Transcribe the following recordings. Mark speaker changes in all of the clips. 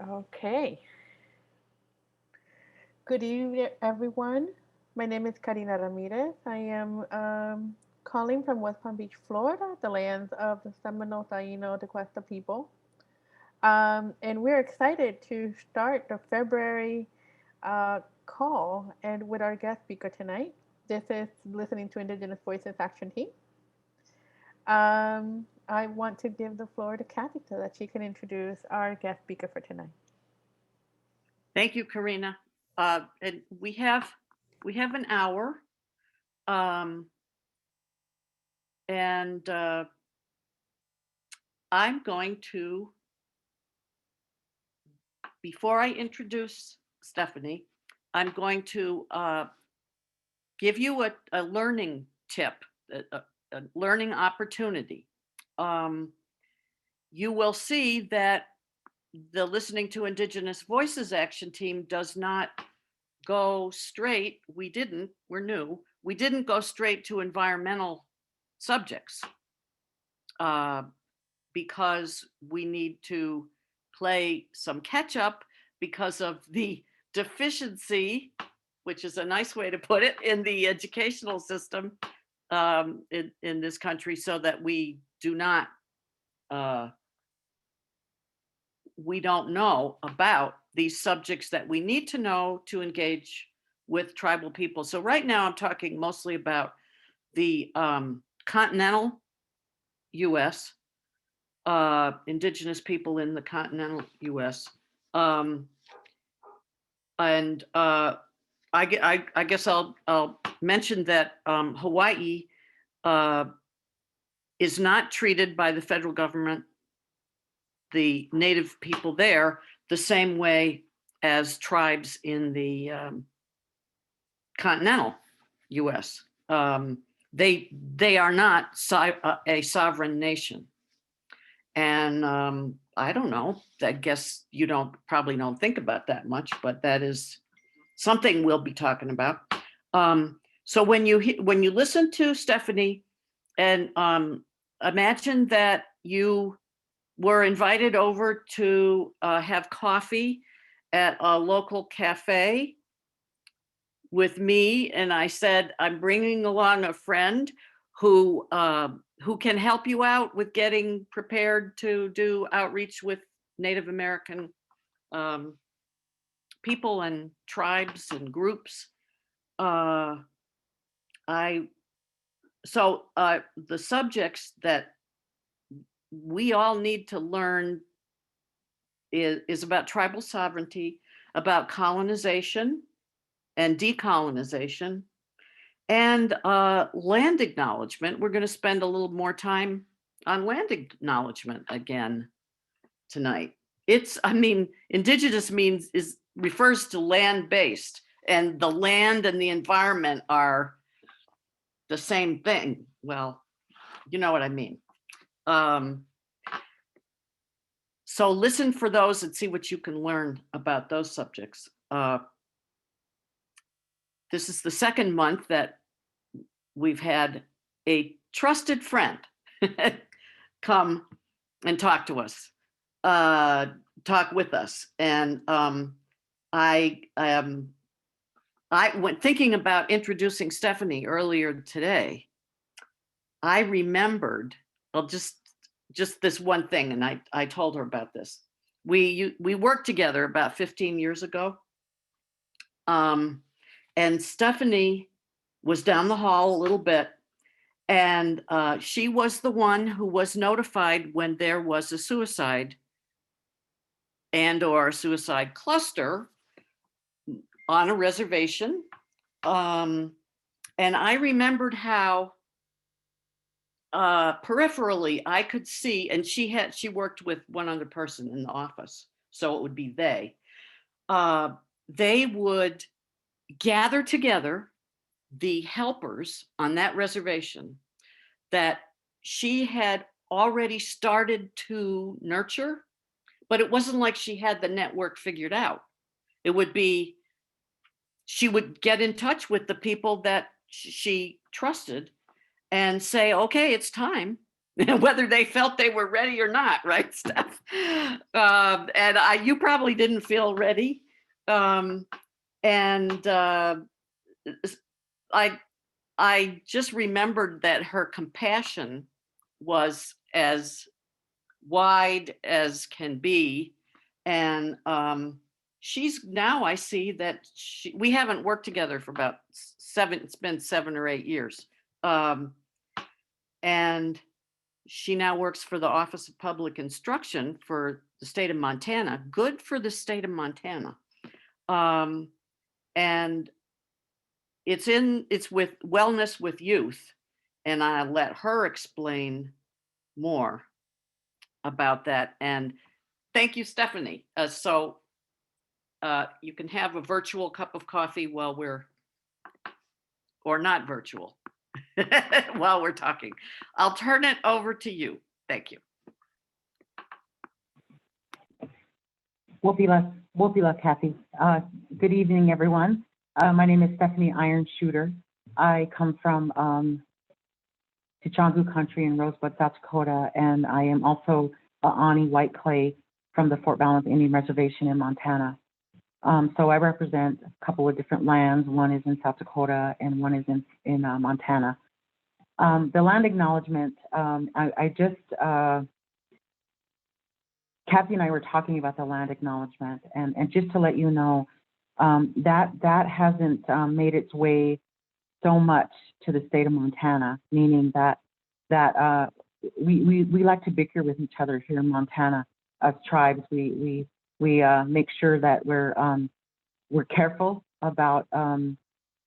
Speaker 1: Okay. Good evening, everyone. My name is Karina Ramirez. I am calling from West Palm Beach, Florida, the lands of the Seminole Taino Tequesta people. And we're excited to start the February call and with our guest speaker tonight. This is Listening to Indigenous Voices Action Team. I want to give the floor to Kathy so that she can introduce our guest speaker for tonight.
Speaker 2: Thank you, Karina. And we have an hour, um, and I'm going to, before I introduce Stephanie, I'm going to give you a learning tip, a learning opportunity. You will see that the Listening to Indigenous Voices Action Team does not go straight. We're new. We didn't go straight to environmental subjects because we need to play some catch up because of the deficiency, which is a nice way to put it, in the educational system in this country, so that we don't know about these subjects that we need to know to engage with tribal people. So right now I'm talking mostly about the continental US, indigenous people in the continental US. And I guess I'll mention that Hawaii is not treated by the federal government, the native people there, the same way as tribes in the continental US. They are not a sovereign nation. And I don't know, I guess you probably don't think about that much, but that is something we'll be talking about. So when you listen to Stephanie, and imagine that you were invited over to have coffee at a local cafe with me, and I said, I'm bringing along a friend who can help you out with getting prepared to do outreach with Native American people and tribes and groups. The subjects that we all need to learn is about tribal sovereignty, about colonization and decolonization, and land acknowledgement. We're going to spend a little more time on land acknowledgement again tonight. Indigenous refers to land-based, and the land and the environment are the same thing. Well, you know what I mean. So listen for those and see what you can learn about those subjects. This is the second month that we've had a trusted friend come and talk to us, talk with us. And I went thinking about introducing Stephanie earlier today. I remembered, well, just this one thing, and I told her about this. We worked together about 15 years ago. And Stephanie was down the hall a little bit, and she was the one who was notified when there was a suicide or a suicide cluster on a reservation. And I remembered how peripherally I could see, and she worked with one other person in the office, so it would be they would gather together the helpers on that reservation that she had already started to nurture, but it wasn't like she had the network figured out. It would be, she would get in touch with the people that she trusted and say, okay, it's time. whether they felt they were ready or not, right, Steph? And you probably didn't feel ready. And I just remembered that her compassion was as wide as can be. And she's now, I see that we haven't worked together for about it's been 7 or 8 years. And she now works for the Office of Public Instruction for the state of Montana. Good for the state of Montana. And it's with Wellness with Youth. And I let her explain more about that. And thank you, Stephanie. So you can have a virtual cup of coffee while or not virtual, while we're talking. I'll turn it over to you. Thank you.
Speaker 3: Wopila, Kathy. Good evening, everyone. My name is Stephanie Iron Shooter. I come from Sicangu country in Rosebud, South Dakota, and I am also Ani White Clay from the Fort Belknap Indian Reservation in Montana. So I represent a couple of different lands. One is in South Dakota and one is in Montana. The land acknowledgement, Kathy and I were talking about the land acknowledgement, and just to let you know, that hasn't made its way so much to the state of Montana, meaning that we like to bicker with each other here in Montana as tribes. We make sure that we're careful about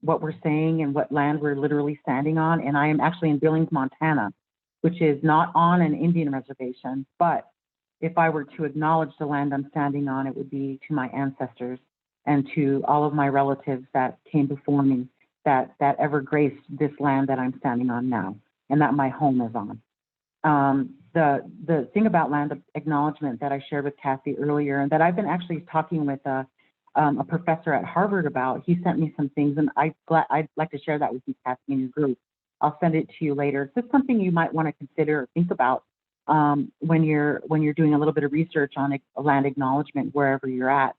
Speaker 3: what we're saying and what land we're literally standing on. And I am actually in Billings, Montana, which is not on an Indian reservation, but if I were to acknowledge the land I'm standing on, it would be to my ancestors and to all of my relatives that came before me that ever graced this land that I'm standing on now and that my home is on. The thing about land acknowledgement that I shared with Kathy earlier, and that I've been actually talking with a professor at Harvard about, he sent me some things, and I'd like to share that with you, Kathy, in your group. I'll send it to you later. It's just something you might want to consider or think about when you're doing a little bit of research on a land acknowledgement wherever you're at.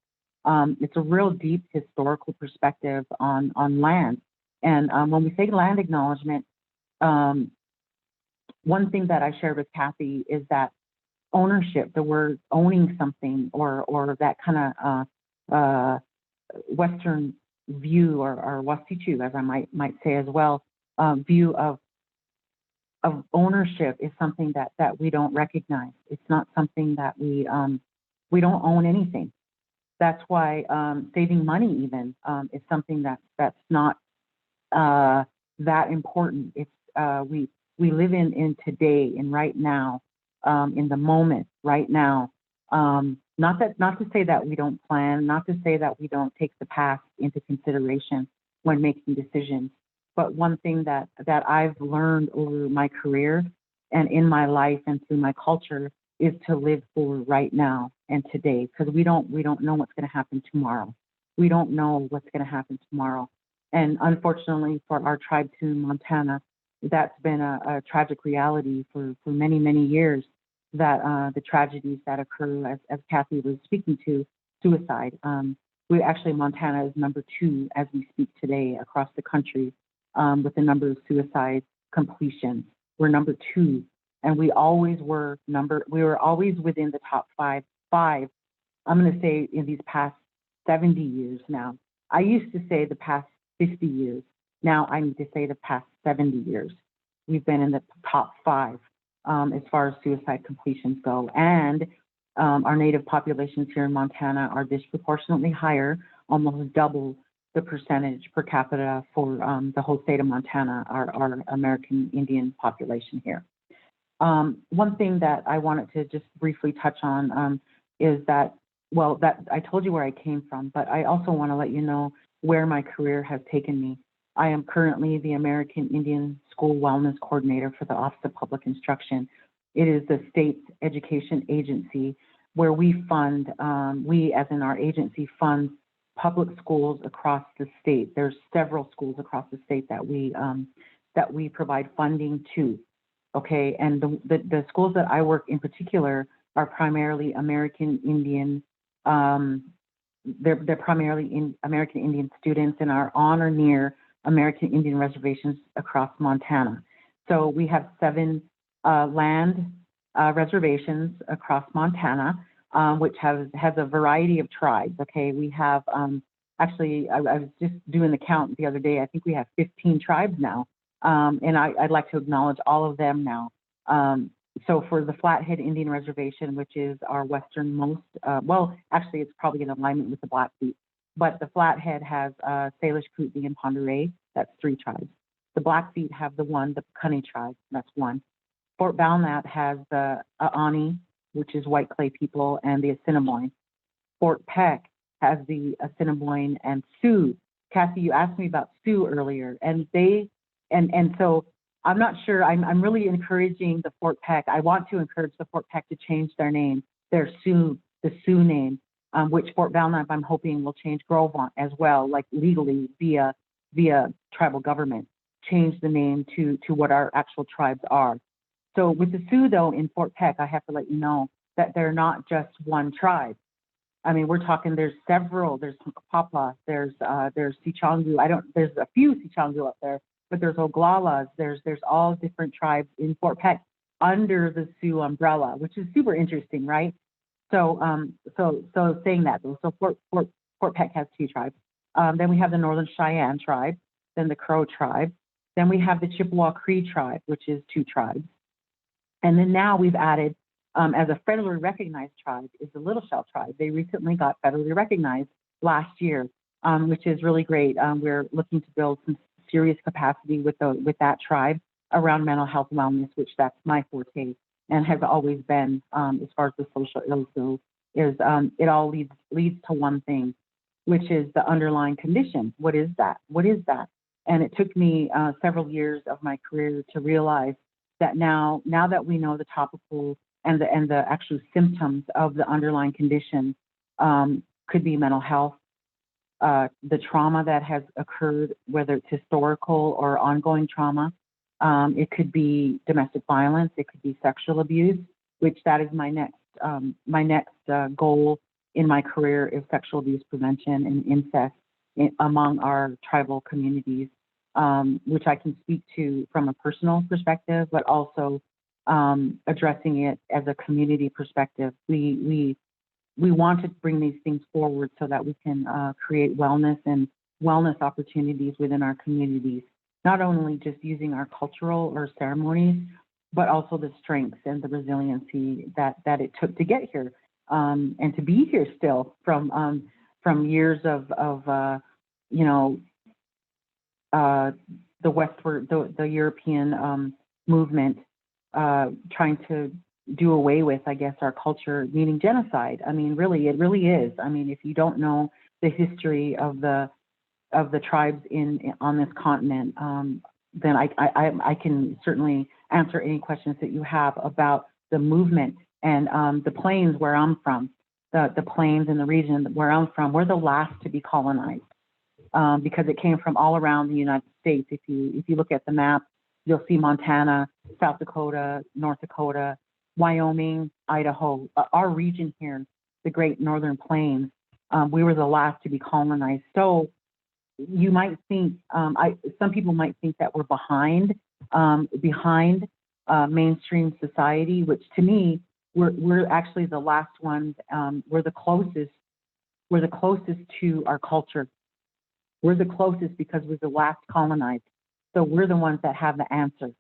Speaker 3: It's a real deep historical perspective on land. And when we say land acknowledgement, one thing that I shared with Kathy is that ownership, the word owning something, or that kind of Western view, or Wasichu, as I might say as well, view of ownership is something that we don't recognize. It's not something that we don't own anything. That's why saving money even is something that's not that important. It's we live in today, and right now, in the moment, right now. Not to say that we don't plan, not to say that we don't take the past into consideration when making decisions. But one thing that I've learned over my career and in my life and through my culture is to live for right now and today, because we don't know what's going to happen tomorrow. We don't know what's going to happen tomorrow. And unfortunately for our tribe too in Montana, that's been a tragic reality for many, many years, that the tragedies that occur, as Kathy was speaking to, suicide. Montana is number 2 as we speak today across the country with the number of suicide completions. We're number 2, and we were always within the top five. I'm going to say in these past 70 years now. I used to say the past 50 years. Now I need to say the past 70 years. We've been in the top 5 as far as suicide completions go. And our Native populations here in Montana are disproportionately higher, almost double the percentage per capita for the whole state of Montana, our American Indian population here. One thing that I wanted to just briefly touch on is that I told you where I came from, but I also want to let you know where my career has taken me. I am currently the American Indian School Wellness Coordinator for the Office of Public Instruction. It is the state's education agency where we fund, we as in our agency fund public schools across the state. There's several schools across the state that we provide funding to. okay? And the schools that I work in particular are primarily American Indian, they're primarily American Indian students and are on or near American Indian reservations across Montana. So we have 7 land reservations across Montana, which has a variety of tribes. Okay, we have actually, I was just doing the count the other day. I think we have 15 tribes now, and I'd like to acknowledge all of them now. So for the Flathead Indian Reservation, which is our westernmost, well, actually it's probably in alignment with the Blackfeet, but the Flathead has Salish, Kootenai, and Pend Oreille. That's 3 tribes. The Blackfeet have the Piikani tribe. That's 1. Fort Belknap has the Ani, which is White Clay people, and the Assiniboine. Fort Peck has the Assiniboine and Sioux. Kathy, you asked me about Sioux earlier, and so I'm not sure. I'm really encouraging the Fort Peck. I want to encourage the Fort Peck to change their name, the Sioux name, which Fort Belknap I'm hoping will change Grovant as well, like legally via tribal government, change the name to what our actual tribes are. So with the Sioux though in Fort Peck, I have to let you know that they're not just one tribe. I mean, we're talking, there's several, there's Papa, there's Sicangu, there's a few Sicangu up there, but there's Oglalas, there's all different tribes in Fort Peck under the Sioux umbrella, which is super interesting, right? So, so saying that, so Fort Peck has 2 tribes. Then we have the Northern Cheyenne tribe, then the Crow tribe, then we have the Chippewa Cree tribe, which is 2 tribes. And then now we've added, as a federally recognized tribe, is the Little Shell tribe. They recently got federally recognized last year, which is really great. We're looking to build some serious capacity with that tribe around mental health and wellness, which that's my forte and has always been, as far as the social ills go, is it all leads to one thing, which is the underlying condition. What is that? What is that? And it took me several years of my career to realize that now that we know the topical and the actual symptoms of the underlying condition, could be mental health, the trauma that has occurred, whether it's historical or ongoing trauma. It could be domestic violence. It could be sexual abuse, which that is my next goal in my career is sexual abuse prevention and incest among our tribal communities, which I can speak to from a personal perspective, but also addressing it as a community perspective. We want to bring these things forward so that we can create wellness and wellness opportunities within our communities, not only just using our cultural or ceremonies, but also the strengths and the resiliency that it took to get here, and to be here still from years of the westward, the European movement trying to do away with, I guess, our culture, meaning genocide. I mean, really, it really is. I mean, if you don't know the history of the tribes on this continent, then I can certainly answer any questions that you have about the movement and the plains where I'm from, the plains and the region where I'm from. We're the last to be colonized because it came from all around the United States. If you look at the map, you'll see Montana, South Dakota, North Dakota, Wyoming, Idaho, our region here, the Great Northern Plains. We were the last to be colonized. So you might think, some people might think that we're behind mainstream society, which to me, we're actually the last ones. We're the closest to our culture. We're the closest because we're the last colonized. So we're the ones that have the answer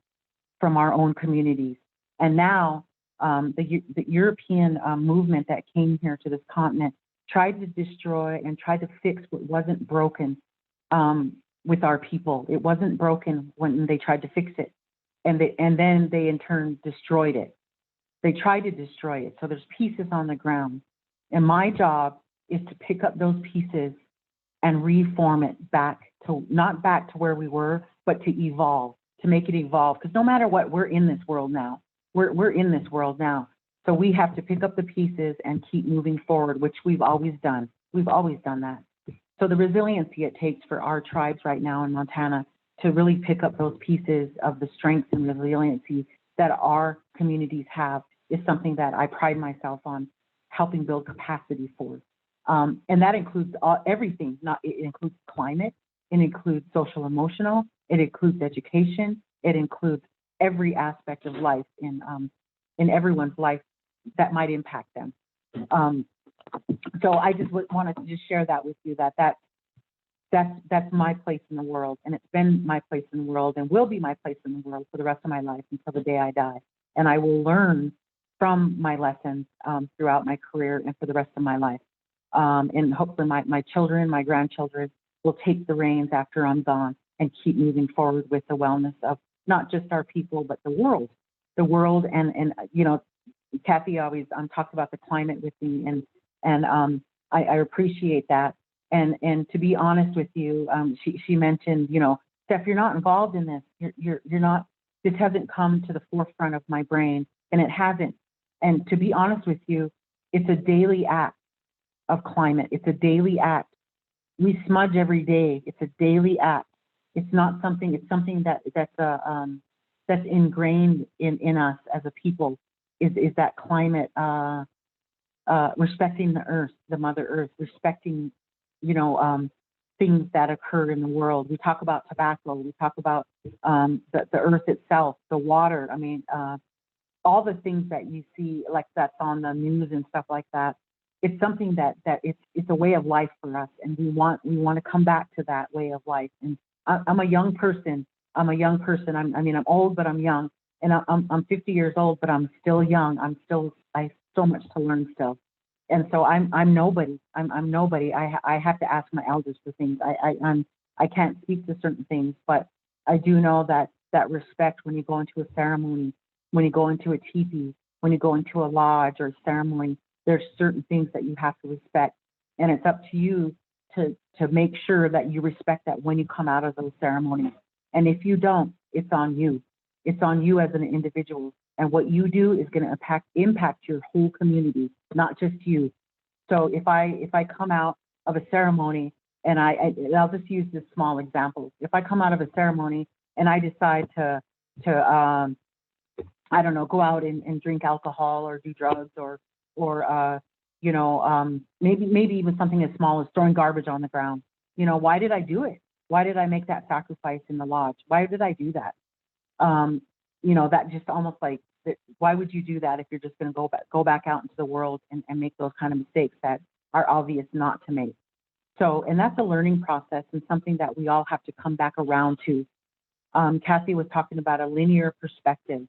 Speaker 3: from our own communities. And now the European movement that came here to this continent tried to destroy and tried to fix what wasn't broken with our people. It wasn't broken when they tried to fix it. And then they in turn destroyed it. They tried to destroy it. So there's pieces on the ground. And my job is to pick up those pieces and reform it not back to where we were, but to evolve, to make it evolve. Because no matter what, we're in this world now. We're in this world now. So we have to pick up the pieces and keep moving forward, which we've always done. We've always done that. So the resiliency it takes for our tribes right now in Montana to really pick up those pieces of the strength and resiliency that our communities have is something that I pride myself on helping build capacity for. And that includes everything. It includes climate, it includes social emotional, it includes education, it includes every aspect of life in everyone's life that might impact them. So I just wanted to just share that with you, that's my place in the world, and it's been my place in the world and will be my place in the world for the rest of my life until the day I die. And I will learn from my lessons throughout my career and for the rest of my life. And hopefully my children, my grandchildren will take the reins after I'm gone and keep moving forward with the wellness of not just our people, but the world. And you know, Kathy always talks about the climate with me, and I appreciate that. And to be honest with you, she mentioned, you know, Steph, you're not involved in this. You're not. This hasn't come to the forefront of my brain, and it hasn't. And to be honest with you, it's a daily act of climate. It's a daily act. We smudge every day. It's a daily act. It's not something. It's something that's ingrained in us as a people. Is that climate, respecting the earth, the Mother Earth, respecting, you know, things that occur in the world. We talk about tobacco. We talk about the earth itself, the water. I mean, all the things that you see, like that's on the news and stuff like that. It's something that it's a way of life for us, and we want to come back to that way of life. And I'm a young person. I mean, I'm old, but I'm young. And I'm 50 years old, but I'm still young. I have so much to learn still. And so I'm nobody. I'm nobody. I have to ask my elders for things. I can't speak to certain things, but I do know that respect when you go into a ceremony, when you go into a teepee, when you go into a lodge or a ceremony, there's certain things that you have to respect. And it's up to you to make sure that you respect that when you come out of those ceremonies. And if you don't, it's on you. It's on you as an individual. And what you do is going to impact your whole community, not just you. So if I come out of a ceremony and I'll just use this small example. If I come out of a ceremony and I decide to I don't know, go out and drink alcohol or do drugs or you know, maybe even something as small as throwing garbage on the ground. You know, why did I do it? Why did I make that sacrifice in the lodge? Why did I do that? You know, that just almost like, why would you do that if you're just going to go back out into the world and make those kind of mistakes that are obvious not to make? So, and that's a learning process and something that we all have to come back around to. Kathy was talking about a linear perspective,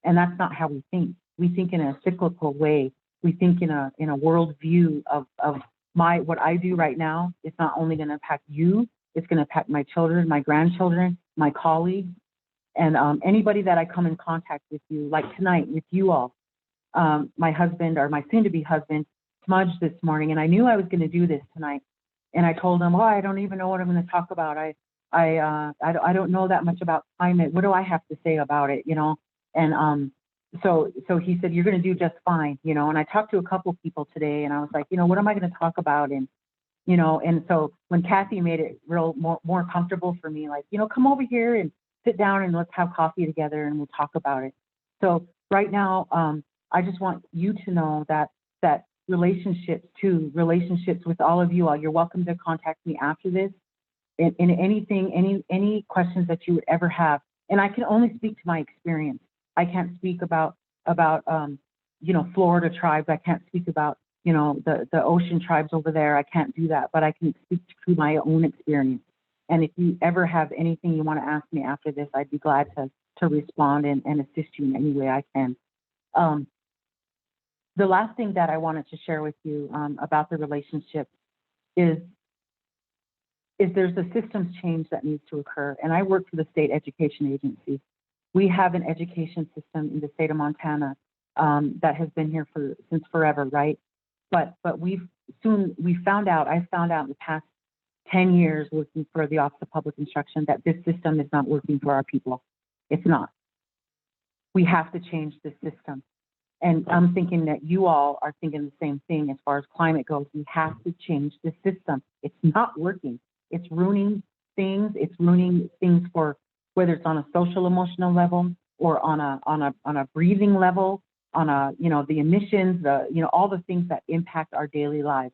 Speaker 3: and that's not how we think. We think in a cyclical way. We think in a world view of what I do right now. It's not only going to impact you, it's going to impact my children, my grandchildren, my colleagues, and anybody that I come in contact with you, like tonight with you all. My husband, or my soon-to-be husband, smudged this morning, and I knew I was going to do this tonight. And I told him, I don't even know what I'm going to talk about. I don't know that much about climate. What do I have to say about it, you know? And so he said, you're going to do just fine, you know. And I talked to a couple of people today, and I was like, you know, what am I going to talk about? And you know, and so when Kathy made it more comfortable for me, like, you know, come over here and sit down and let's have coffee together and we'll talk about it. So right now, I just want you to know that relationships with all of you all, you're welcome to contact me after this in anything, any questions that you would ever have. And I can only speak to my experience. I can't speak about you know, Florida tribes. I can't speak about, you know, the ocean tribes over there. I can't do that, but I can speak to my own experience. And if you ever have anything you want to ask me after this, I'd be glad to respond and assist you in any way I can. The last thing that I wanted to share with you about the relationship is there's a systems change that needs to occur. And I work for the state education agency. We have an education system in the state of Montana that has been here since forever, right? But I found out in the past 10 years working for the Office of Public Instruction that this system is not working for our people. It's not. We have to change this system. And I'm thinking that you all are thinking the same thing as far as climate goes. We have to change the system. It's not working. It's ruining things. It's ruining things for whether it's on a social emotional level, or on a breathing level, on the emissions, all the things that impact our daily lives.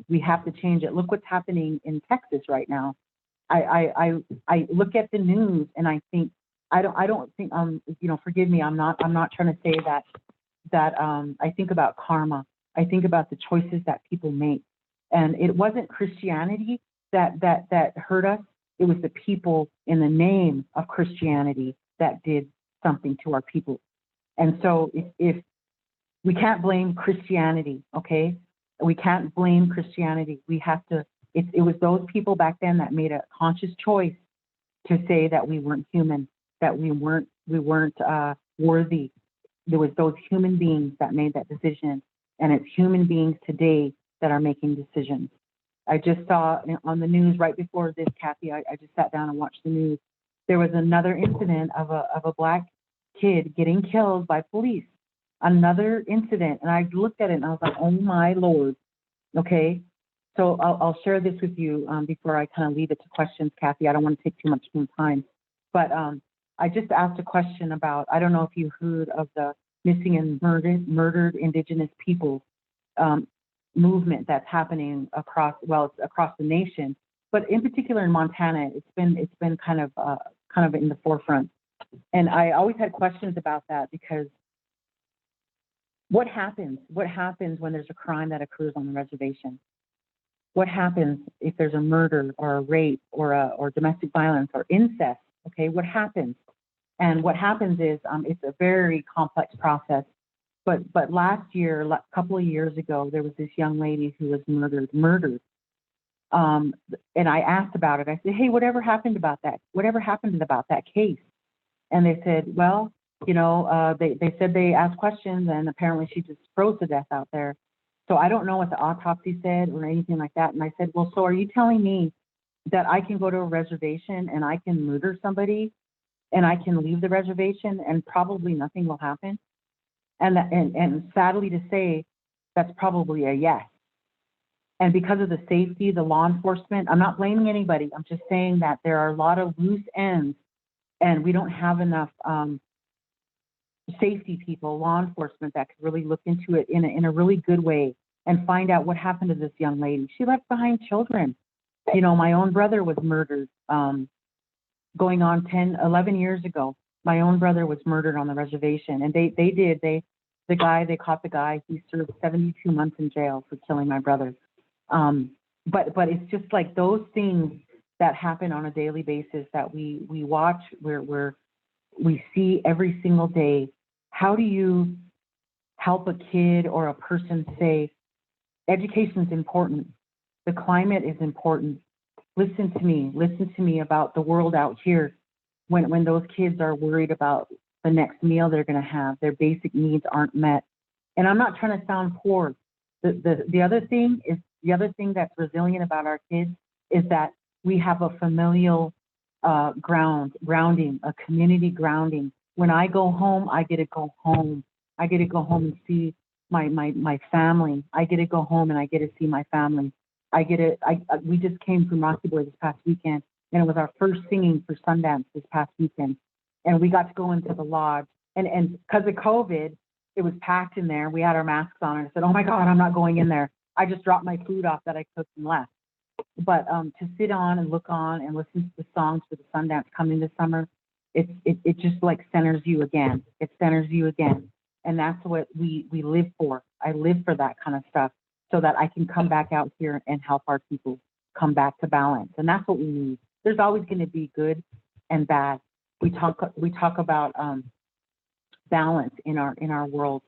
Speaker 3: We have to change it. Look what's happening in Texas right now. I look at the news and I think, I don't think, forgive me, I'm not trying to say that I think about karma. I think about the choices that people make. And it wasn't Christianity that hurt us. It was the people in the name of Christianity that did something to our people. And so if we can't blame Christianity, okay? We can't blame Christianity. We have to, it was those people back then that made a conscious choice to say that we weren't human, that we weren't worthy. There was those human beings that made that decision. And it's human beings today that are making decisions. I just saw on the news right before this, Kathy, I just sat down and watched the news. There was another incident of a Black kid getting killed by police. Another incident. And I looked at it and I was like, oh my Lord. Okay. So I'll share this with you before I kind of leave it to questions, Kathy. I don't want to take too much more time. But I just asked a question about, I don't know if you heard of the missing and murdered Indigenous people movement that's happening across the nation, but in particular in Montana, it's been kind of in the forefront. And I always had questions about that because what happens when there's a crime that occurs on the reservation? What happens if there's a murder or a rape or domestic violence or incest? Okay, what happens? And what happens is it's a very complex process. But last year, a couple of years ago, there was this young lady who was murdered. And I asked about it. I said, hey, whatever happened about that case? And they said, well, they said they asked questions and apparently she just froze to death out there. So I don't know what the autopsy said or anything like that. And I said, well, so are you telling me that I can go to a reservation and I can murder somebody and I can leave the reservation and probably nothing will happen? And sadly to say, that's probably a yes. And because of the safety, the law enforcement, I'm not blaming anybody. I'm just saying that there are a lot of loose ends and we don't have enough safety people, law enforcement that could really look into it in a really good way and find out what happened to this young lady. She left behind children. My own brother was murdered going on 11 years ago. My own brother was murdered on the reservation, and they caught the guy. He served 72 months in jail for killing my brother. But it's just like those things that happen on a daily basis that we watch, we see every single day. How do you help a kid or a person say, education is important, the climate is important, listen to me about the world out here, when those kids are worried about the next meal they're going to have, their basic needs aren't met. And I'm not trying to sound poor. The other thing that's resilient about our kids is that we have a familial grounding, a community grounding. When I go home, I get to go home. I get to go home and see my family. I get to go home and I get to see my family. We just came from Rocky Boy this past weekend, and it was our first singing for Sundance this past weekend. And we got to go into the lodge. And because of COVID, it was packed in there. We had our masks on, and I said, oh my God, I'm not going in there. I just dropped my food off that I cooked and left. But to sit on and look on and listen to the songs for the Sundance coming this summer, it just like centers you again. It centers you again. And that's what we live for. I live for that kind of stuff so that I can come back out here and help our people come back to balance. And that's what we need. There's always going to be good and bad. We talk about balance in our world.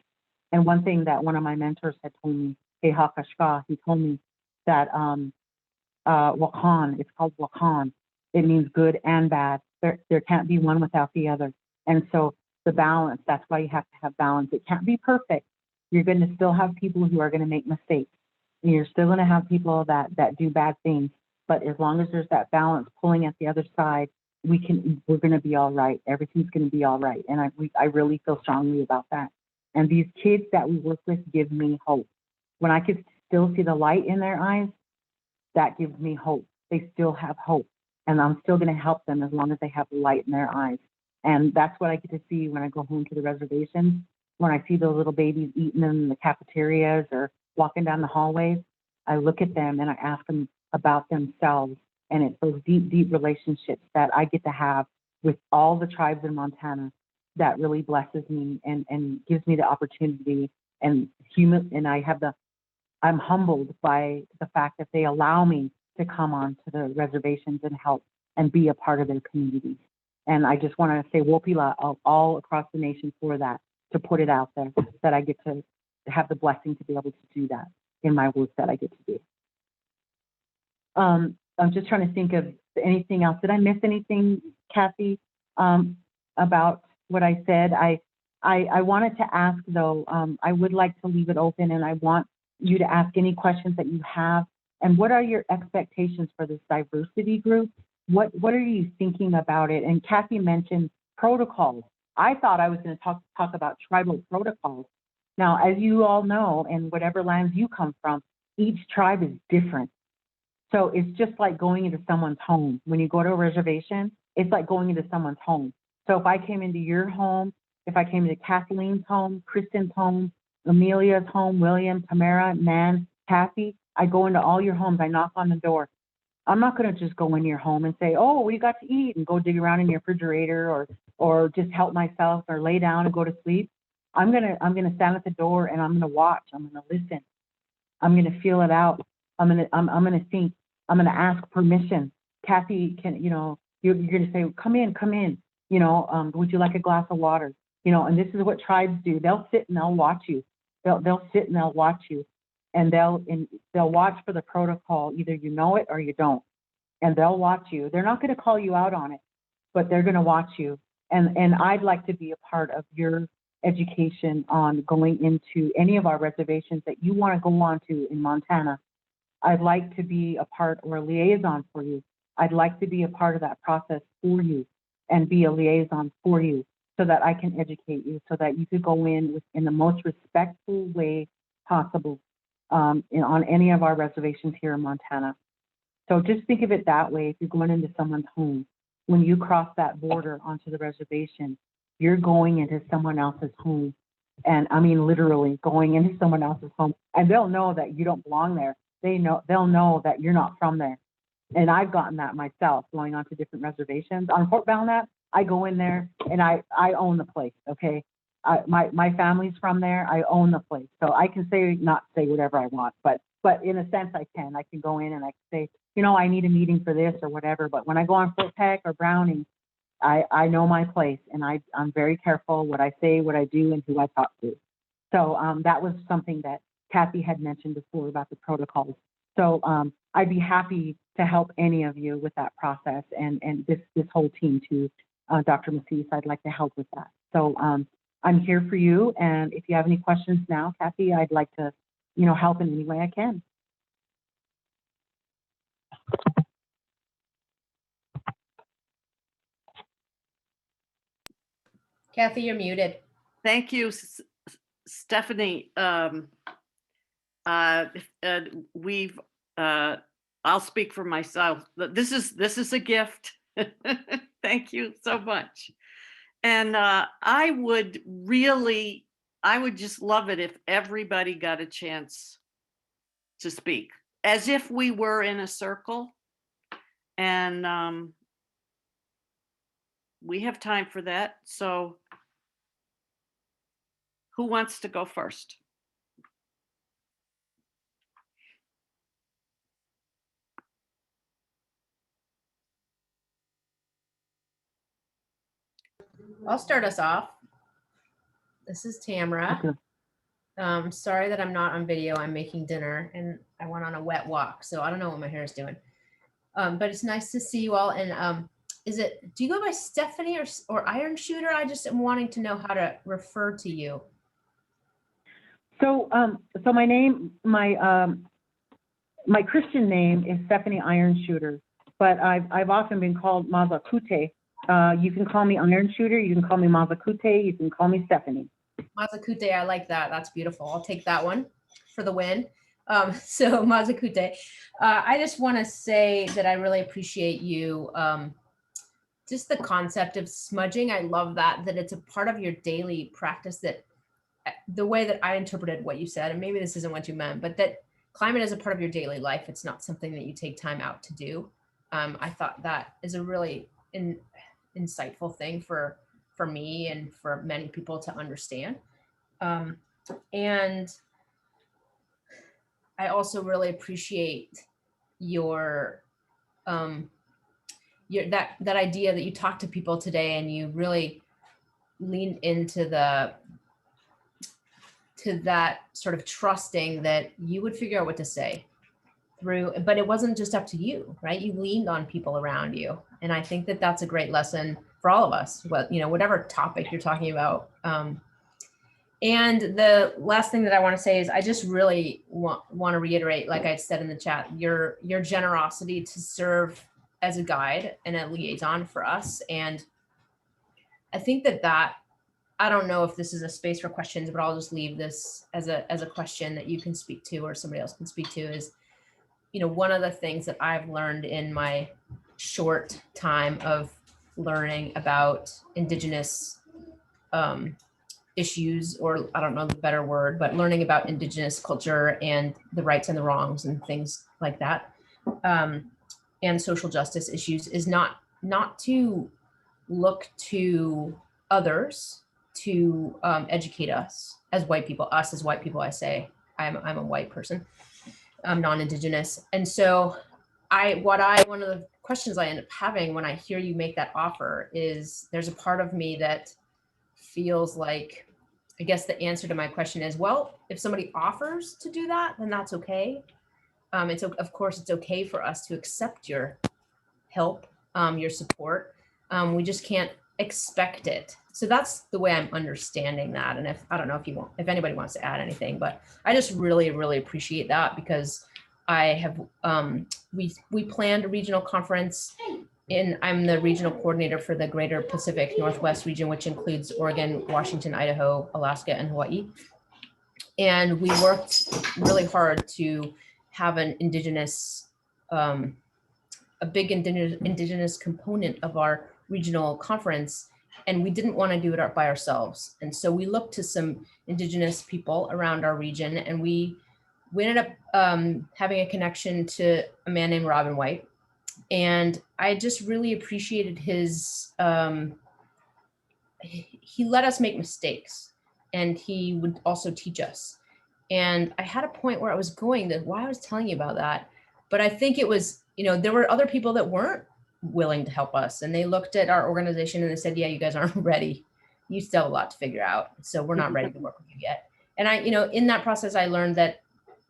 Speaker 3: And one thing that one of my mentors had told me, he told me that Wakan, it's called Wakan. It means good and bad. There can't be one without the other. And so the balance, that's why you have to have balance. It can't be perfect. You're going to still have people who are going to make mistakes. And you're still going to have people that do bad things. But as long as there's that balance pulling at the other side, we're going to be all right. Everything's going to be all right. And I really feel strongly about that. And these kids that we work with give me hope. When I could still see the light in their eyes, that gives me hope. They still have hope. And I'm still going to help them as long as they have the light in their eyes. And that's what I get to see when I go home to the reservations. When I see those little babies eating in the cafeterias or walking down the hallways, I look at them and I ask them about themselves. And it's those deep, deep relationships that I get to have with all the tribes in Montana that really blesses me and gives me the opportunity and I'm humbled by the fact that they allow me to come on to the reservations and help and be a part of their communities. And I just want to say Wopila all across the nation for that, to put it out there, that I get to have the blessing to be able to do that in my work that I get to do. I'm just trying to think of anything else. Did I miss anything, Kathy, about what I said? I wanted to ask, though, I would like to leave it open, and I want you to ask any questions that you have. And what are your expectations for this diversity group? What are you thinking about it? And Kathy mentioned protocols. I thought I was going to talk about tribal protocols. Now, as you all know, in whatever lands you come from, each tribe is different. So it's just like going into someone's home. When you go to a reservation, it's like going into someone's home. So if I came into your home, if I came into Kathleen's home, Kristen's home, Amelia's home, William, Tamara, Nan, Kathy, I go into all your homes. I knock on the door. I'm not going to just go in your home and say, oh, we got to eat, and go dig around in your refrigerator or just help myself or lay down and go to sleep. I'm going to stand at the door and I'm going to watch. I'm going to listen. I'm going to feel it out. I'm going to think. I'm going to ask permission. Kathy, you're going to say, come in, would you like a glass of water? And this is what tribes do. They'll sit and they'll watch you. They'll sit and they'll watch you, and they'll watch for the protocol. Either you know it or you don't, and they'll watch you. They're not going to call you out on it, but they're going to watch you. And I'd like to be a part of your education on going into any of our reservations that you want to go on to in Montana. I'd like to be a part or a liaison for you. I'd like to be a part of that process for you and be a liaison for you, so that I can educate you, so that you could go in the most respectful way possible on any of our reservations here in Montana. So just think of it that way. If you're going into someone's home, when you cross that border onto the reservation, you're going into someone else's home. And I mean, literally going into someone else's home. And they'll know that you don't belong there. They'll know that you're not from there. And I've gotten that myself, going onto different reservations. On Fort Belknap, I go in there and I own the place, okay? My family's from there. I own the place. So I can not say whatever I want, but in a sense I can. I can go in and I can say, I need a meeting for this or whatever. But when I go on Fort Peck or Browning, I know my place, and I'm very careful what I say, what I do, and who I talk to. So that was something that Kathy had mentioned before about the protocols. So I'd be happy to help any of you with that process, and this whole team too. Dr. Macias, I'd like to help with that. So I'm here for you, and if you have any questions now, Kathy, I'd like to, help in any way I can.
Speaker 4: Kathy, you're muted.
Speaker 2: Thank you, Stephanie. I'll speak for myself. This is a gift. Thank you so much. And I would just love it if everybody got a chance to speak, as if we were in a circle. And we have time for that. So who wants to go first?
Speaker 4: I'll start us off. This is Tamara. Sorry that I'm not on video. I'm making dinner and I went on a wet walk, so I don't know what my hair is doing. But it's nice to see you all. And do you go by Stephanie or Iron Shooter? I just am wanting to know how to refer to you.
Speaker 3: So my name, my Christian name is Stephanie Iron Shooter, but I've often been called Mazakute. You can call me Iron Shooter. You can call me Mazakute. You can call me Stephanie.
Speaker 4: Mazakute, I like that. That's beautiful. I'll take that one for the win. So Mazakute, I just want to say that I really appreciate you just the concept of smudging. I love that it's a part of your daily practice, that the way that I interpreted what you said, and maybe this isn't what you meant, but that climate is a part of your daily life. It's not something that you take time out to do. I thought that is a really insightful thing for me and for many people to understand. And I also really appreciate your that idea that you talked to people today and you really leaned into that sort of trusting that you would figure out what to say through, but it wasn't just up to you, right? You leaned on people around you. And I think that that's a great lesson for all of us, whatever topic you're talking about. And the last thing that I want to say is I just really want to reiterate, like I said in the chat, your generosity to serve as a guide and a liaison for us. And I think that I don't know if this is a space for questions, but I'll just leave this as a question that you can speak to or somebody else can speak to is, one of the things that I've learned in my short time of learning about Indigenous issues, or I don't know the better word, but learning about Indigenous culture and the rights and the wrongs and things like that, and social justice issues, is not to look to others to educate us as white people. Us as white people, I say, I'm a white person, I'm non-Indigenous, and so one of the questions I end up having when I hear you make that offer is, there's a part of me that feels like, I guess the answer to my question is, well, if somebody offers to do that, then that's okay. Of course, it's okay for us to accept your help, your support. We just can't expect it. So that's the way I'm understanding that. And I don't know if anybody wants to add anything, but I just really, really appreciate that, because I have, we planned a regional conference I'm the regional coordinator for the Greater Pacific Northwest region, which includes Oregon, Washington, Idaho, Alaska, and Hawaii. And we worked really hard to have an Indigenous, a big Indigenous component of our regional conference. And we didn't want to do it by ourselves. And so we looked to some Indigenous people around our region, and we ended up having a connection to a man named Robin White. And I just really appreciated his, he let us make mistakes, and he would also teach us. And I had a point where I was going to why I was telling you about that. But I think it was, there were other people that weren't willing to help us. And they looked at our organization and they said, yeah, you guys aren't ready. You still have a lot to figure out. So we're not ready to work with you yet. And I, in that process, I learned that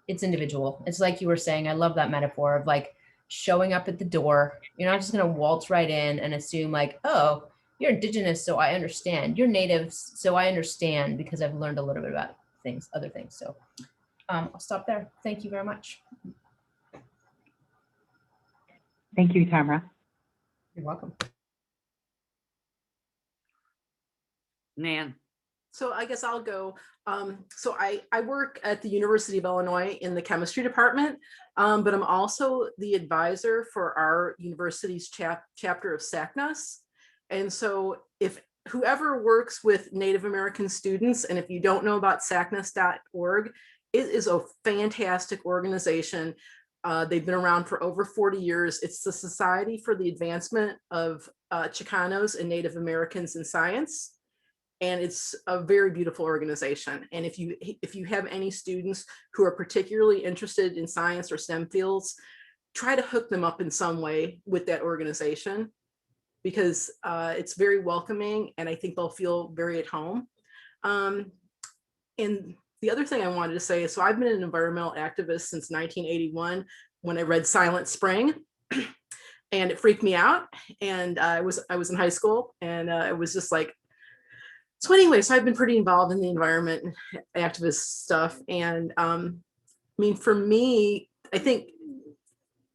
Speaker 4: it's individual. It's like you were saying, I love that metaphor of like, showing up at the door. You're not just going to waltz right in and assume like, oh, you're Indigenous, so I understand. You're Native, so I understand, because I've learned a little bit about other things. So I'll stop there. Thank you very much.
Speaker 3: Thank you, Tamara.
Speaker 4: You're welcome.
Speaker 2: Nan.
Speaker 5: So I guess I'll go. So I work at the University of Illinois in the chemistry department, but I'm also the advisor for our university's chapter of SACNAS. And so if whoever works with Native American students, and if you don't know about SACNAS.org, it is a fantastic organization. They've been around for over 40 years. It's the Society for the Advancement of Chicanos and Native Americans in Science. And it's a very beautiful organization. And if you have any students who are particularly interested in science or STEM fields, try to hook them up in some way with that organization, because it's very welcoming, and I think they'll feel very at home. And the other thing I wanted to say is, so I've been an environmental activist since 1981 when I read Silent Spring, and it freaked me out. And I was in high school, and it was just like, so anyway, so I've been pretty involved in the environment and activist stuff. And I mean, for me, I think,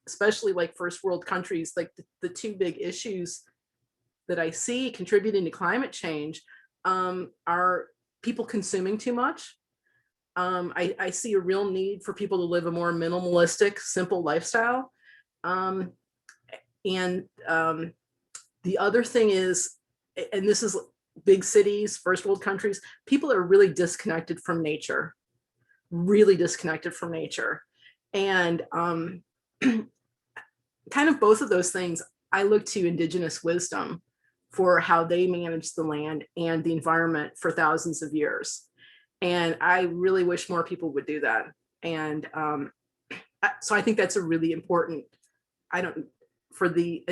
Speaker 5: especially like first world countries, like the two big issues that I see contributing to climate change are people consuming too much. I see a real need for people to live a more minimalistic, simple lifestyle. And The other thing is, and this is big cities, first world countries, people are really disconnected from nature, really disconnected from nature. And kind of both of those things, I look to indigenous wisdom for how they manage the land and the environment for thousands of years. And I really wish more people would do that. And so I think that's a really important, for the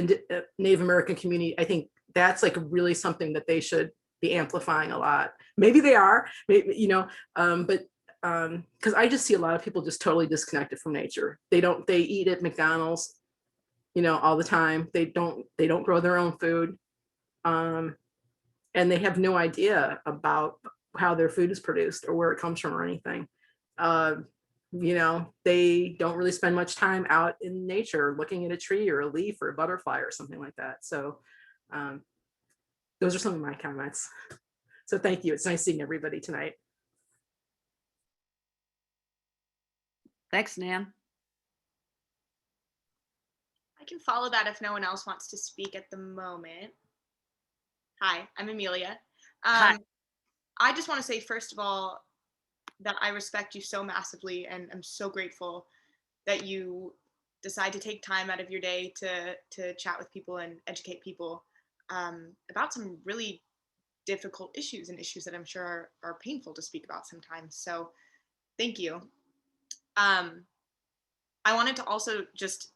Speaker 5: Native American community, I think that's like really something that they should be amplifying a lot. Maybe they are, maybe, you know, but because I just see a lot of people just totally disconnected from nature. They eat at McDonald's, you know, all the time. They don't grow their own food. And they have no idea about how their food is produced or where it comes from or anything. You know, they don't really spend much time out in nature looking at a tree or a leaf or a butterfly or something like that. So those are some of my comments. So thank you. It's nice seeing everybody tonight.
Speaker 2: Thanks, Nan.
Speaker 6: I can follow that if no one else wants to speak at the moment. Hi, I'm Amelia.
Speaker 2: Hi.
Speaker 6: I just want to say, first of all, that I respect you so massively, and I'm so grateful that you decide to take time out of your day to chat with people and educate people about some really difficult issues and issues that I'm sure are painful to speak about sometimes. So thank you. I wanted to also just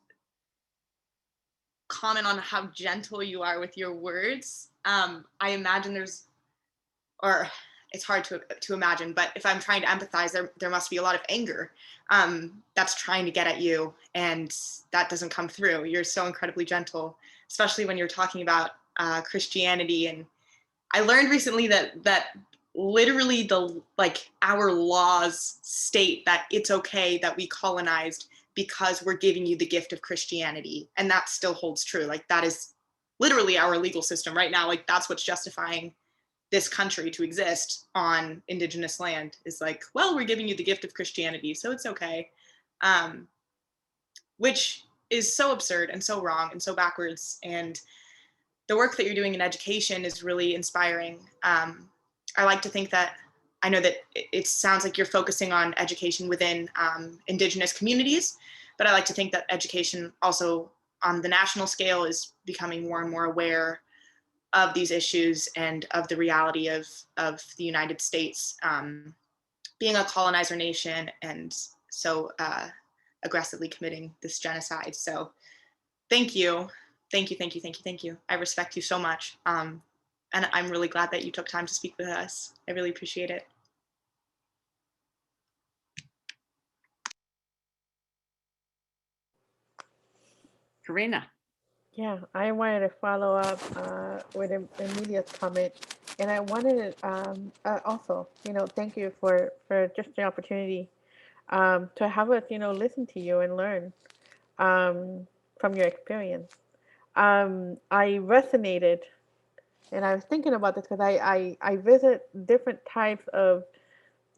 Speaker 6: comment on how gentle you are with your words. I imagine it's hard to imagine, but if I'm trying to empathize, there must be a lot of anger that's trying to get at you, and that doesn't come through. You're so incredibly gentle, especially when you're talking about Christianity. And I learned recently that literally our laws state that it's okay that we colonized because we're giving you the gift of Christianity, and that still holds true. Like, that is literally our legal system right now. Like, that's what's justifying this country to exist on indigenous land, is like, well, we're giving you the gift of Christianity, so it's okay. Which is so absurd and so wrong and so backwards. And the work that you're doing in education is really inspiring. I like to think that, I know that it sounds like you're focusing on education within indigenous communities, but I like to think that education also on the national scale is becoming more and more aware of these issues and of the reality of the United States being a colonizer nation and so aggressively committing this genocide. So thank you. Thank you, thank you, thank you, thank you. I respect you so much. And I'm really glad that you took time to speak with us. I really appreciate it.
Speaker 2: Karina.
Speaker 1: Yeah, I wanted to follow up with Emilia's comment, and I wanted to also, thank you for just the opportunity to have us, listen to you and learn from your experience. I resonated, and I was thinking about this because I visit different types of.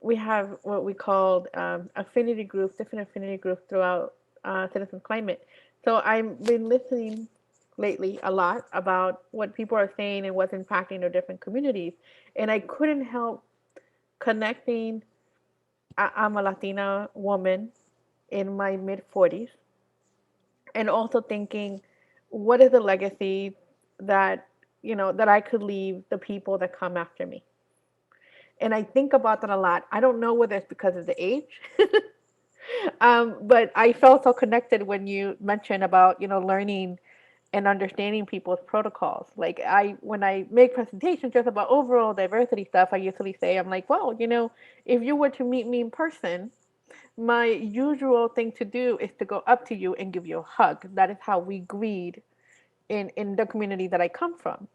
Speaker 1: We have what we called affinity groups, different affinity groups throughout Citizen Climate. So I've been listening lately a lot about what people are saying and what's impacting their different communities. And I couldn't help connecting. I'm a Latina woman in my mid 40s, and also thinking, what is the legacy that, that I could leave the people that come after me? And I think about that a lot. I don't know whether it's because of the age, but I felt so connected when you mentioned about, learning and understanding people's protocols. Like, when I make presentations just about overall diversity stuff, I usually say, I'm like, well, if you were to meet me in person, my usual thing to do is to go up to you and give you a hug. That is how we greet in the community that I come from.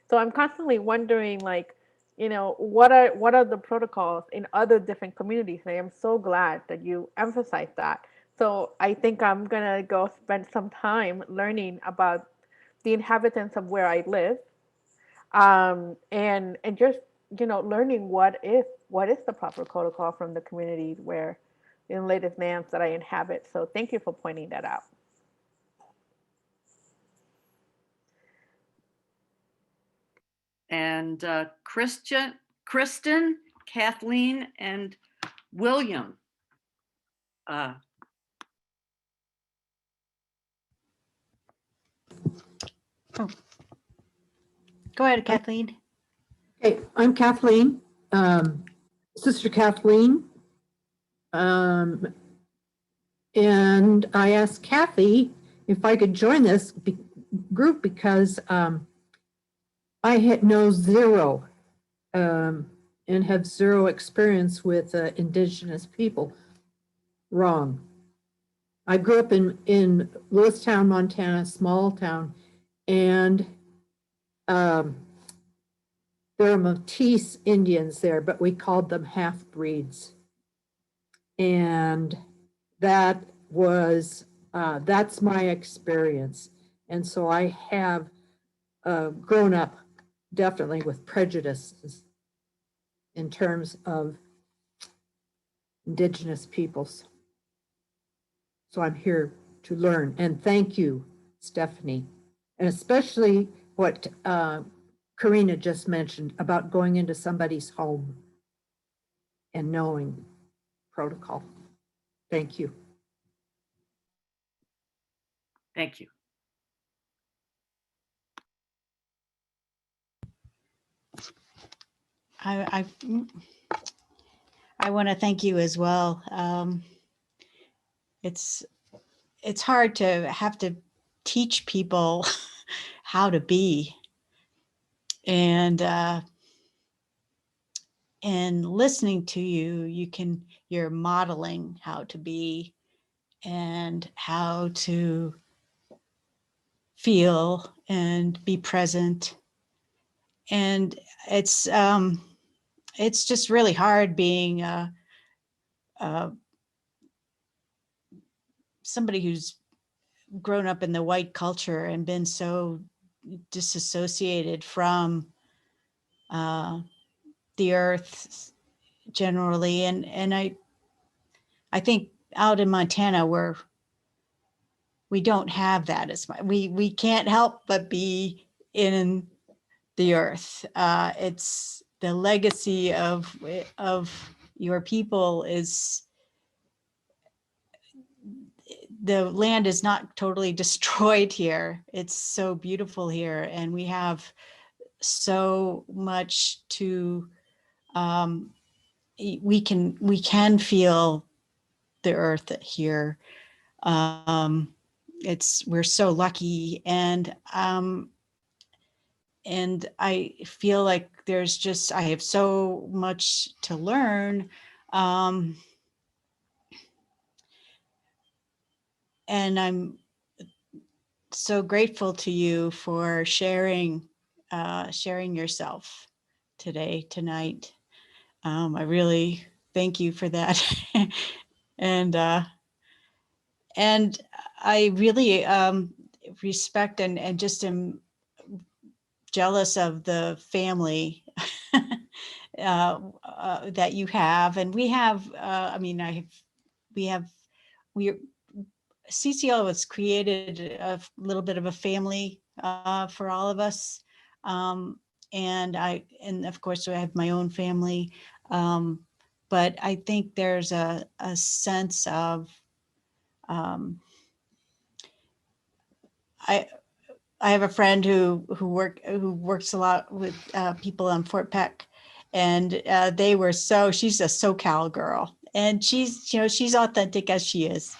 Speaker 1: So I'm constantly wondering, like, what are the protocols in other different communities? And I am so glad that you emphasize that. So I think I'm gonna go spend some time learning about the inhabitants of where I live, and just learning what is the proper protocol from the communities where in latest lands that I inhabit. So thank you for pointing that out.
Speaker 2: and Kristen, Kathleen, and William.
Speaker 7: Go ahead, Kathleen.
Speaker 8: Okay, I'm Kathleen, Sister Kathleen. And I asked Kathy if I could join this group because I know zero and have zero experience with Indigenous people. Wrong. I grew up in Lewistown, Montana, small town, and there are Métis Indians there, but we called them half-breeds. And that was, that's my experience. And so I have grown up definitely with prejudices in terms of Indigenous peoples. So I'm here to learn. And thank you, Stephanie. And especially what Karina just mentioned about going into somebody's home and knowing protocol. Thank you.
Speaker 2: Thank you.
Speaker 7: I want to thank you as well. It's hard to have to teach people how to be, and listening to you, you're modeling how to be and how to feel and be present. And it's just really hard being somebody who's grown up in the white culture and been so disassociated from the earth generally. And I think out in Montana where we don't have that as much. We can't help but be in the earth. It's the legacy of your people is, the land is not totally destroyed here. It's so beautiful here, and we have so much to, we can feel the earth here. We're so lucky, and I feel like I have so much to learn. And I'm so grateful to you for sharing yourself tonight. I really thank you for that. and I really respect and just am jealous of the family that you have. And we have, CCL was created a little bit of a family for all of us. And of course I have my own family. But I think there's a sense of, I have a friend who works a lot with people on Fort Peck, and she's a SoCal girl, and she's authentic as she is.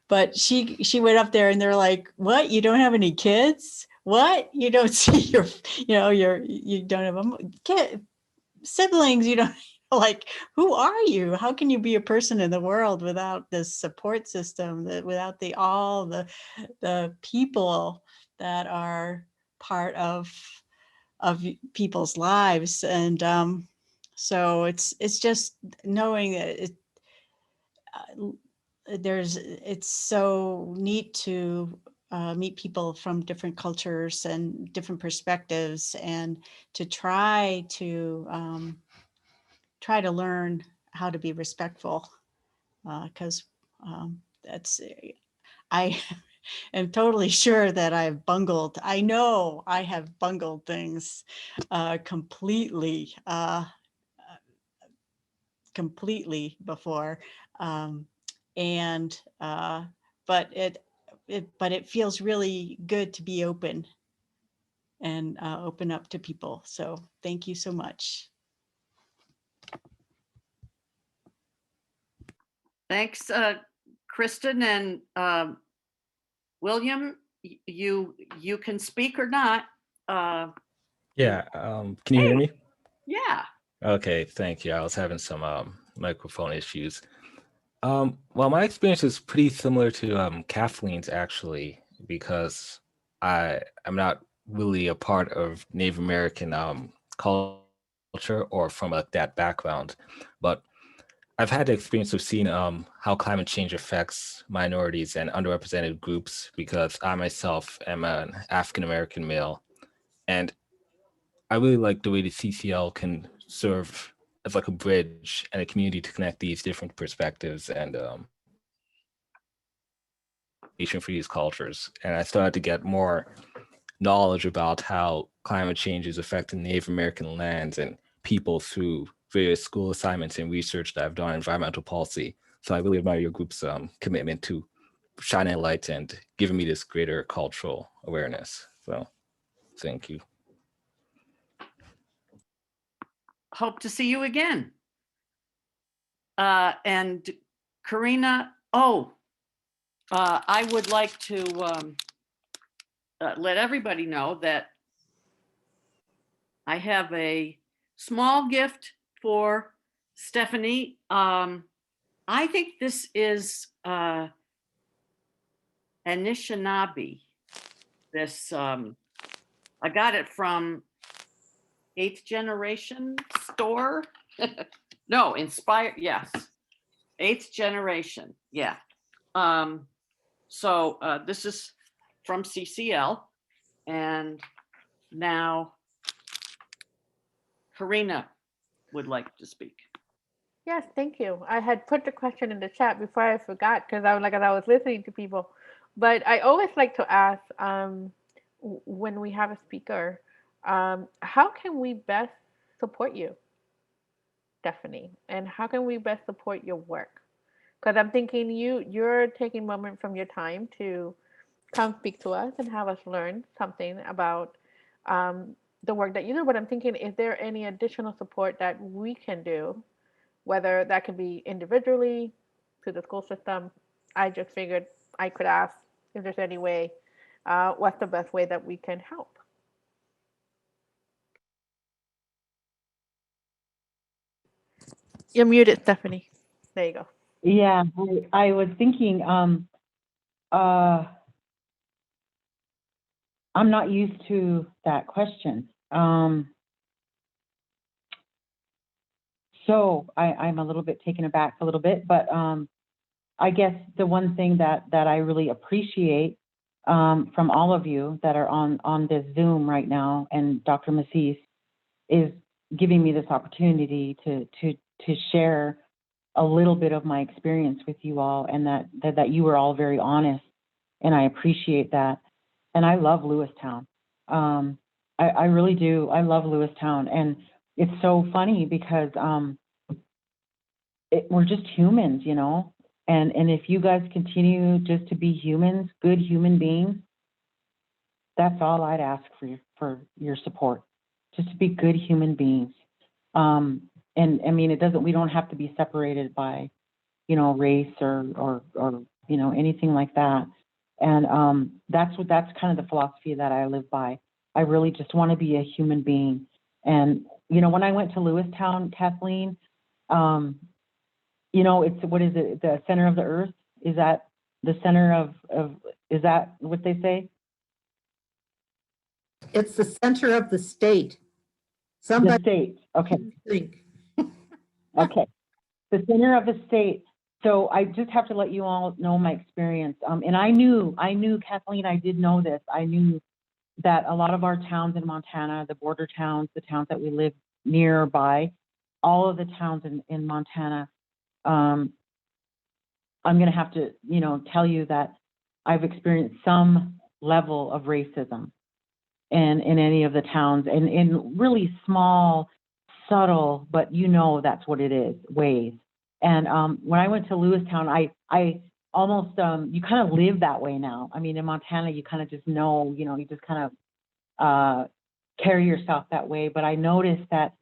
Speaker 7: But she went up there and they're like, what? You don't have any kids? What? You don't see you don't have siblings. You don't like, who are you? How can you be a person in the world without this support system, without all the people that are part of people's lives? And so it's just knowing that it's so neat to meet people from different cultures and different perspectives, and to try to learn how to be respectful, because that's am totally sure that I've bungled. I know I have bungled things completely before. And but it feels really good to be open and open up to people. So thank you so much.
Speaker 2: Thanks, Kristen and William. You can speak or not.
Speaker 9: Yeah, can you hear me?
Speaker 2: Yeah.
Speaker 9: Okay, thank you. I was having some microphone issues. Well, my experience is pretty similar to Kathleen's actually, because I'm not really a part of Native American culture or from that background, but I've had the experience of seeing how climate change affects minorities and underrepresented groups because I myself am an African American male, and I really like the way the CCL can serve as like a bridge and a community to connect these different perspectives and for these cultures. And I started to get more knowledge about how climate change is affecting Native American lands and people through various school assignments and research that I've done in environmental policy. So I really admire your group's commitment to shining a light and giving me this greater cultural awareness. So thank you.
Speaker 2: Hope to see you again. And Karina, I would like to let everybody know that I have a small gift for Stephanie. I think this is Anishinaabe. This, I got it from 8th Generation store. No, Inspire, yes. 8th Generation, yeah. So this is from CCL. And now Karina would like to speak.
Speaker 1: Yes, thank you. I had put the question in the chat before I forgot because I was listening to people. But I always like to ask when we have a speaker, how can we best support you, Stephanie? And how can we best support your work? Because I'm thinking you're taking a moment from your time to come speak to us and have us learn something about the work that you do. But I'm thinking, is there any additional support that we can do, whether that can be individually to the school system? I just figured I could ask if there's any way, what's the best way that we can help? You're muted, Stephanie. There you go.
Speaker 3: Yeah, I was thinking, I'm not used to that question. So I'm a little bit taken aback a little bit, but I guess the one thing that I really appreciate from all of you that are on this Zoom right now, and Dr. Massis, is giving me this opportunity to share a little bit of my experience with you all, and that you were all very honest, and I appreciate that. And I love Lewistown. I really do. I love Lewistown, and it's so funny because we're just humans, you know. And if you guys continue just to be humans, good human beings, that's all I'd ask for your support, just to be good human beings. And I mean, we don't have to be separated by, you know, race or you know, anything like that. And that's kind of the philosophy that I live by. I really just want to be a human being. And, you know, when I went to Lewistown, Kathleen, you know, what is it? The center of the earth? Is that the center of is that what they say?
Speaker 8: It's the center of the state.
Speaker 3: The state, okay.
Speaker 8: Think.
Speaker 3: Okay, the center of the state. So I just have to let you all know my experience. And I knew, Kathleen, I did know this. I knew that a lot of our towns in Montana, the border towns, the towns that we live nearby, all of the towns in Montana, I'm going to have to, you know, tell you that I've experienced some level of racism in any of the towns, and in really small, subtle, but that's what it is, ways. And when I went to Lewistown, I almost, you kind of live that way now. I mean, in Montana, you kind of just know, you just kind of carry yourself that way. But I noticed that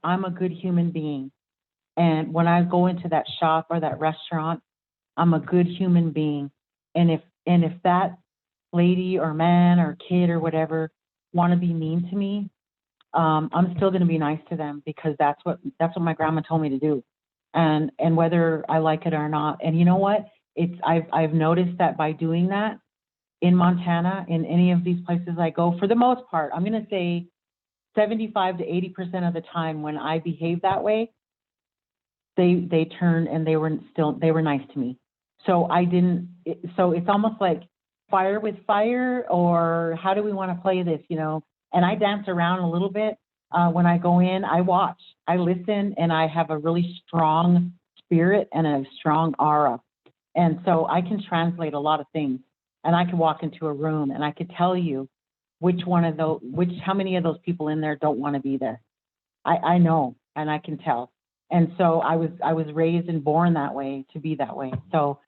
Speaker 3: I'm a good human being. And when I go into that shop or that restaurant, I'm a good human being. And if that lady or man or kid or whatever want to be mean to me, I'm still going to be nice to them, because that's what my grandma told me to do. And whether I like it or not. And you know what? I've noticed that by doing that in Montana, in any of these places I go, for the most part, I'm going to say 75 to 80% of the time when I behave that way, they turn and they were nice to me. So so it's almost like fire with fire, or how do we want to play this, And I dance around a little bit. When I go in, I watch, I listen, and I have a really strong spirit and a strong aura. And so I can translate a lot of things. And I can walk into a room and I could tell you how many of those people in there don't want to be there. I know, and I can tell. And so I was raised and born that way, to be that way. So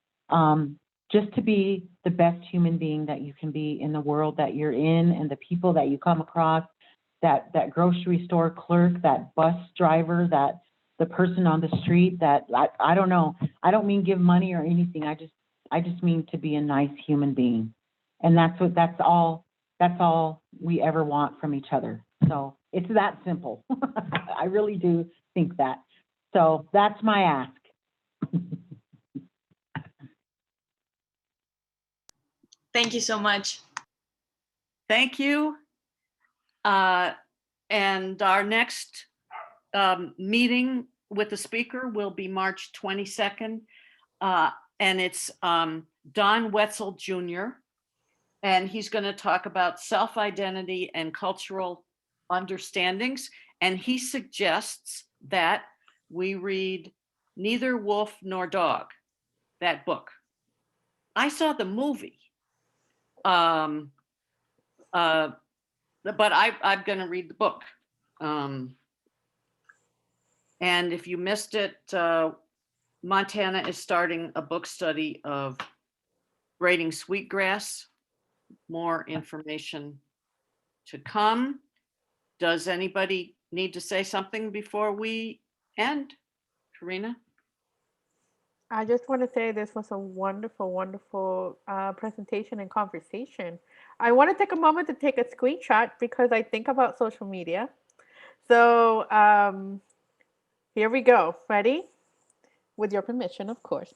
Speaker 3: just to be the best human being that you can be in the world that you're in, and the people that you come across, that grocery store clerk, that bus driver, that the person on the street, that I don't know. I don't mean give money or anything. I just mean to be a nice human being. And that's all we ever want from each other. So it's that simple. I really do think that. So that's my ask.
Speaker 6: Thank you so much.
Speaker 2: Thank you. And our next meeting with the speaker will be March 22nd. And it's Don Wetzel Jr. And he's going to talk about self-identity and cultural understandings. And he suggests that we read Neither Wolf Nor Dog, that book. I saw the movie. But I'm going to read the book. And if you missed it, Montana is starting a book study of braiding sweetgrass. More information to come. Does anybody need to say something before we end? Karina?
Speaker 1: I just want to say this was a wonderful, wonderful presentation and conversation. I want to take a moment to take a screenshot because I think about social media. So here we go. Ready? With your permission, of course.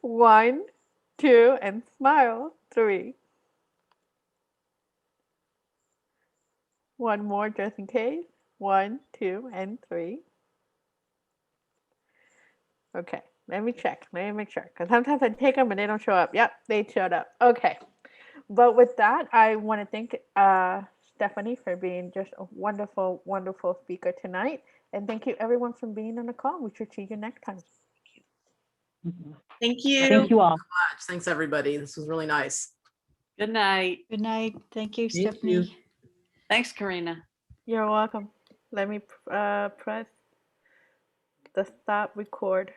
Speaker 1: 1, 2, and smile. 3. One more just in case. 1, 2, and 3. Okay, let me check. Let me make sure. Because sometimes I take them and they don't show up. Yep, they showed up. Okay. But with that, I want to thank Stephanie for being just a wonderful, wonderful speaker tonight. And thank you, everyone, for being on the call. We should see you next time.
Speaker 6: Thank you.
Speaker 3: Thank you all.
Speaker 5: Thanks, everybody. This was really nice.
Speaker 2: Good night.
Speaker 7: Good night. Thank you,
Speaker 8: Thank
Speaker 7: Stephanie.
Speaker 8: you.
Speaker 2: Thanks, Karina.
Speaker 1: You're welcome. Let me press the stop record.